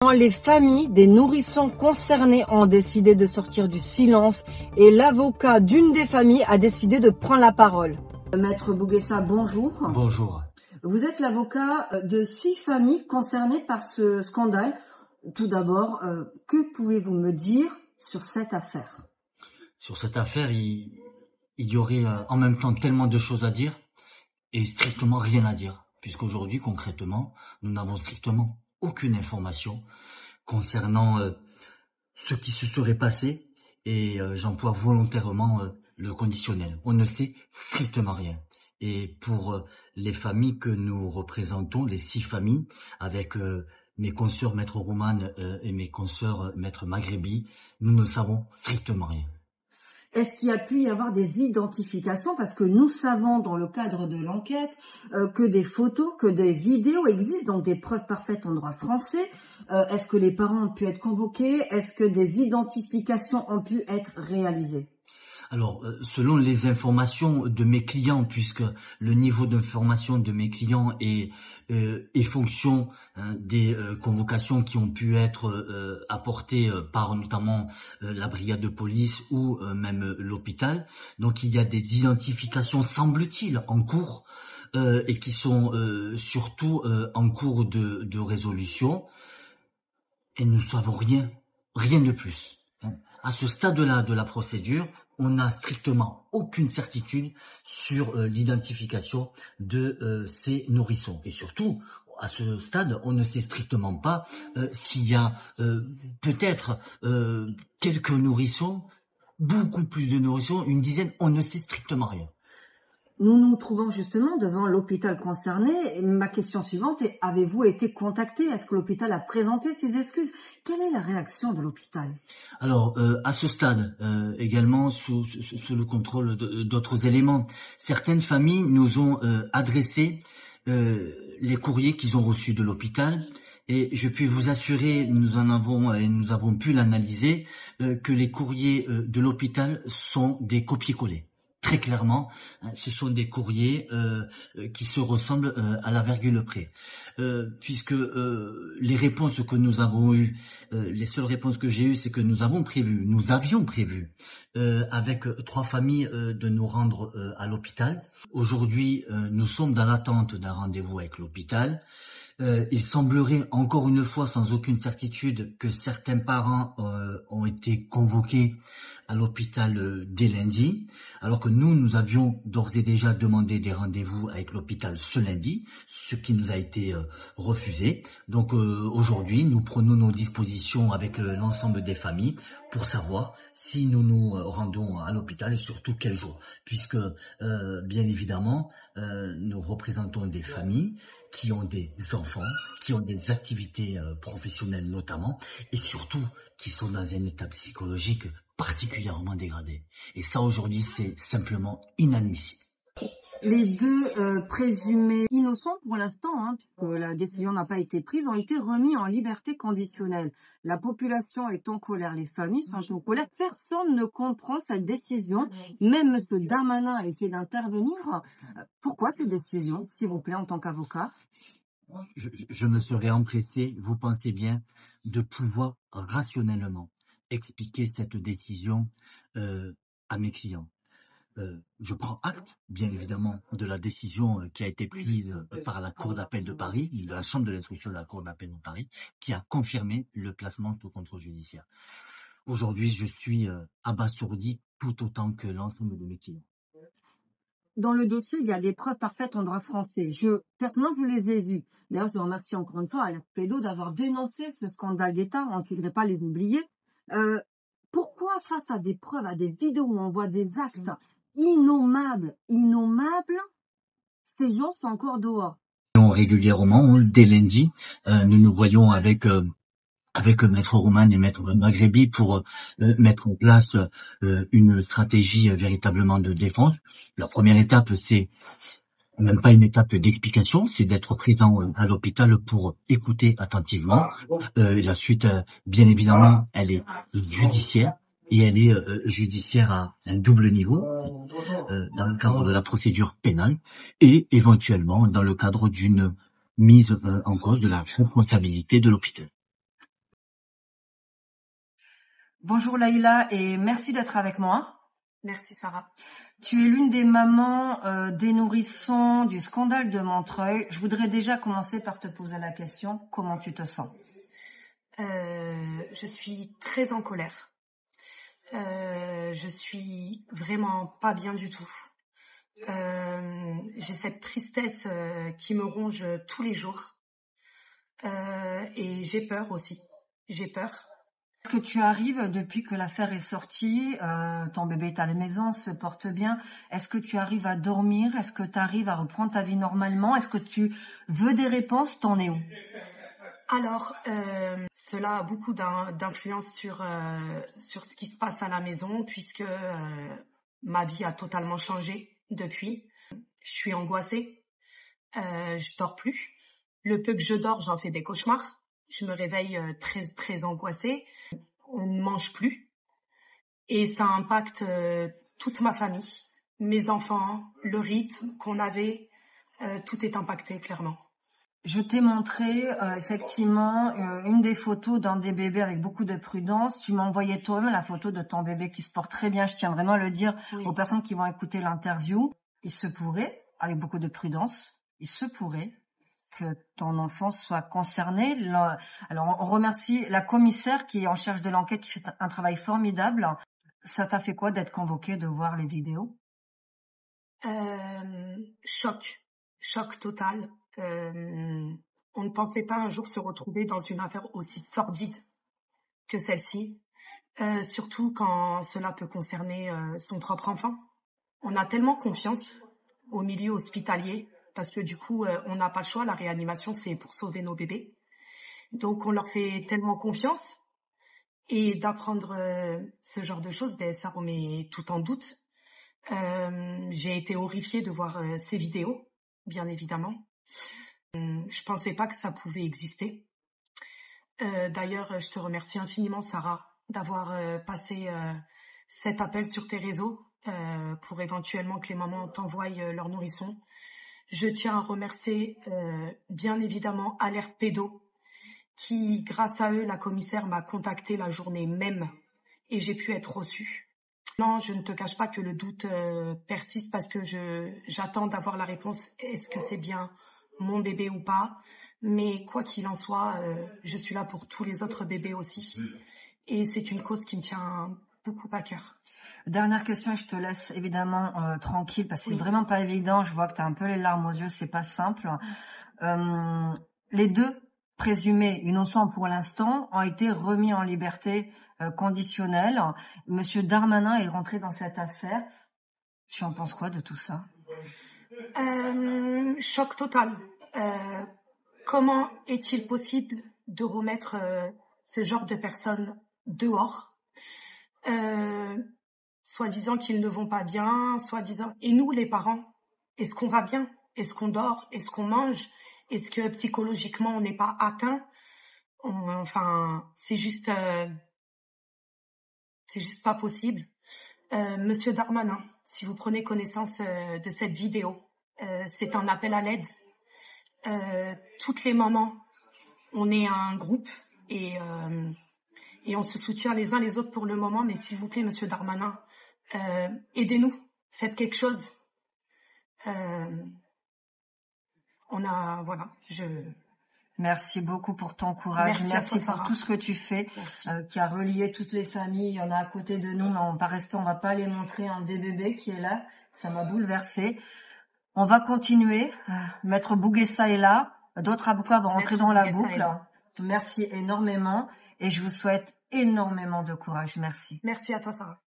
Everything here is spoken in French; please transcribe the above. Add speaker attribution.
Speaker 1: Les familles des nourrissons concernés ont décidé de sortir du silence et l'avocat d'une des familles a décidé de prendre la parole. Maître Bouguessa, bonjour.
Speaker 2: Bonjour.
Speaker 1: Vous êtes l'avocat de 6 familles concernées par ce scandale. Tout d'abord, que pouvez-vous me dire sur cette affaire?
Speaker 2: Sur cette affaire, il y aurait en même temps tellement de choses à dire et strictement rien à dire, puisqu'aujourd'hui, concrètement, nous n'avons strictement aucune information concernant ce qui se serait passé, et j'emploie volontairement le conditionnel. On ne sait strictement rien. Et pour les familles que nous représentons, les 6 familles, avec mes consoeurs Maître Roumane et mes consoeurs Maître Maghrebi, nous ne savons strictement rien.
Speaker 1: Est-ce qu'il y a pu y avoir des identifications? Parce que nous savons dans le cadre de l'enquête que des photos, que des vidéos existent, donc des preuves parfaites en droit français. Est-ce que les parents ont pu être convoqués? Est-ce que des identifications ont pu être réalisées?
Speaker 2: Alors, selon les informations de mes clients, puisque le niveau d'information de mes clients est fonction des convocations qui ont pu être apportées par notamment la brigade de police ou même l'hôpital. Donc, il y a des identifications, semble-t-il, en cours et qui sont surtout en cours de résolution. Et nous ne savons rien de plus. À ce stade-là de la procédure, on n'a strictement aucune certitude sur l'identification de ces nourrissons. Et surtout, à ce stade, on ne sait strictement pas s'il y a peut-être quelques nourrissons, beaucoup plus de nourrissons, une dizaine, on ne sait strictement rien.
Speaker 1: Nous nous trouvons justement devant l'hôpital concerné. Et ma question suivante est, avez-vous été contacté? Est-ce que l'hôpital a présenté ses excuses? Quelle est la réaction de l'hôpital?
Speaker 2: Alors, à ce stade, également sous le contrôle d'autres éléments, certaines familles nous ont adressé les courriers qu'ils ont reçus de l'hôpital. Et je puis vous assurer, nous avons pu l'analyser, que les courriers de l'hôpital sont des copier-coller. Très clairement, ce sont des courriers qui se ressemblent à la virgule près. Puisque les réponses que nous avons eues, les seules réponses que j'ai eues, c'est que nous avions prévu avec 3 familles de nous rendre à l'hôpital. Aujourd'hui, nous sommes dans l'attente d'un rendez-vous avec l'hôpital. Il semblerait, encore une fois, sans aucune certitude, que certains parents ont été convoqués à l'hôpital dès lundi, alors que nous avions d'ores et déjà demandé des rendez-vous avec l'hôpital ce lundi, ce qui nous a été refusé. Donc aujourd'hui, nous prenons nos dispositions avec l'ensemble des familles pour savoir si nous nous rendons à l'hôpital et surtout quel jour, puisque bien évidemment, nous représentons des familles qui ont des enfants, qui ont des activités professionnelles notamment, et surtout qui sont dans un état psychologique particulièrement dégradé. Et ça aujourd'hui, c'est simplement inadmissible.
Speaker 1: Les 2 présumés innocents pour l'instant, puisque la décision n'a pas été prise, ont été remis en liberté conditionnelle. La population est en colère, les familles sont en colère. Personne ne comprend cette décision. Même M. Darmanin a essayé d'intervenir. Pourquoi ces décisions, s'il vous plaît, en tant qu'avocat?
Speaker 2: Je me serais empressé, vous pensez bien, de pouvoir rationnellement expliquer cette décision à mes clients. Je prends acte, bien évidemment, de la décision qui a été prise par la Cour d'appel de Paris, de la Chambre de l'instruction de la Cour d'appel de Paris, qui a confirmé le placement sous contrôle judiciaire. Aujourd'hui, je suis abasourdi tout autant que l'ensemble de mes clients.
Speaker 1: Dans le dossier, il y a des preuves parfaites en droit français. Personnellement, je les ai vues. D'ailleurs, je remercie encore une fois Alain Pédo d'avoir dénoncé ce scandale d'État. On ne faudrait pas les oublier. Pourquoi, face à des preuves, à des vidéos où on voit des actes innommables, ces gens sont encore dehors?
Speaker 2: Régulièrement, dès lundi, nous nous voyons avec Maître Roumane et Maître Maghrebi pour mettre en place une stratégie véritablement de défense. La première étape, c'est même pas une étape d'explication, c'est d'être présent à l'hôpital pour écouter attentivement. La suite, bien évidemment, elle est judiciaire. Et elle est judiciaire à un double niveau, dans le cadre de la procédure pénale, et éventuellement dans le cadre d'une mise en cause de la responsabilité de l'hôpital.
Speaker 1: Bonjour Laïla et merci d'être avec moi.
Speaker 3: Merci Sarah.
Speaker 1: Tu es l'une des mamans des nourrissons du scandale de Montreuil. Je voudrais déjà commencer par te poser la question, comment tu te sens?
Speaker 3: Je suis très en colère. Je suis vraiment pas bien du tout. J'ai cette tristesse qui me ronge tous les jours. Et j'ai peur aussi. J'ai peur.
Speaker 1: Est-ce que tu arrives, depuis que l'affaire est sortie, ton bébé est à la maison, se porte bien, est-ce que tu arrives à dormir? Est-ce que tu arrives à reprendre ta vie normalement? Est-ce que tu veux des réponses? T'en es où?
Speaker 3: Alors, cela a beaucoup d'influence sur ce qui se passe à la maison, puisque ma vie a totalement changé depuis. Je suis angoissée, je dors plus. Le peu que je dors, j'en fais des cauchemars. Je me réveille très très angoissée. On ne mange plus et ça impacte toute ma famille, mes enfants, le rythme qu'on avait, tout est impacté clairement.
Speaker 1: Je t'ai montré effectivement une des photos d'un des bébés avec beaucoup de prudence. Tu m'as envoyé toi-même la photo de ton bébé qui se porte très bien. Je tiens vraiment à le dire aux personnes qui vont écouter l'interview. Il se pourrait, avec beaucoup de prudence, il se pourrait que ton enfant soit concerné. Alors, on remercie la commissaire qui est en charge de l'enquête, qui fait un travail formidable. Ça t'a fait quoi d'être convoqué, de voir les vidéos?
Speaker 3: Choc total. On ne pensait pas un jour se retrouver dans une affaire aussi sordide que celle-ci, surtout quand cela peut concerner son propre enfant. On a tellement confiance au milieu hospitalier, parce que du coup, on n'a pas le choix, la réanimation, c'est pour sauver nos bébés. Donc, on leur fait tellement confiance. Et d'apprendre ce genre de choses, ça remet tout en doute. J'ai été horrifiée de voir ces vidéos, bien évidemment. Je pensais pas que ça pouvait exister. D'ailleurs, je te remercie infiniment, Sarah, d'avoir passé cet appel sur tes réseaux pour éventuellement que les mamans t'envoient leurs nourrissons. Je tiens à remercier bien évidemment Alerte Pédo, qui, grâce à eux, la commissaire m'a contactée la journée même et j'ai pu être reçue. Non, je ne te cache pas que le doute persiste parce que j'attends d'avoir la réponse, est-ce que c'est bien mon bébé ou pas? Mais quoi qu'il en soit, je suis là pour tous les autres bébés aussi. Et c'est une cause qui me tient beaucoup à cœur.
Speaker 1: Dernière question, et je te laisse évidemment tranquille parce que c'est vraiment pas évident. Je vois que tu as un peu les larmes aux yeux, c'est pas simple. Les deux présumés innocents pour l'instant ont été remis en liberté conditionnelle. Monsieur Darmanin est rentré dans cette affaire. Tu en penses quoi de tout ça?
Speaker 3: Choc total. Comment est-il possible de remettre ce genre de personnes dehors, soi-disant qu'ils ne vont pas bien, soi-disant... Et nous, les parents, est-ce qu'on va bien? Est-ce qu'on dort? Est-ce qu'on mange? Est-ce que psychologiquement, on n'est pas atteint? Enfin, c'est juste pas possible. Monsieur Darmanin, si vous prenez connaissance de cette vidéo, c'est un appel à l'aide. Toutes les mamans, on est un groupe et on se soutient les uns les autres pour le moment, mais s'il vous plaît, Monsieur Darmanin, aidez-nous, faites quelque chose.
Speaker 1: Merci beaucoup pour ton courage. Merci pour tout ce que tu fais, qui a relié toutes les familles. Il y en a à côté de nous, mais on va pas les montrer. Un des bébés qui est là, ça m'a bouleversée. On va continuer. Maître Bouguessa est là. D'autres avocats vont rentrer dans la boucle. Merci énormément et je vous souhaite énormément de courage. Merci.
Speaker 3: Merci à toi, Sarah.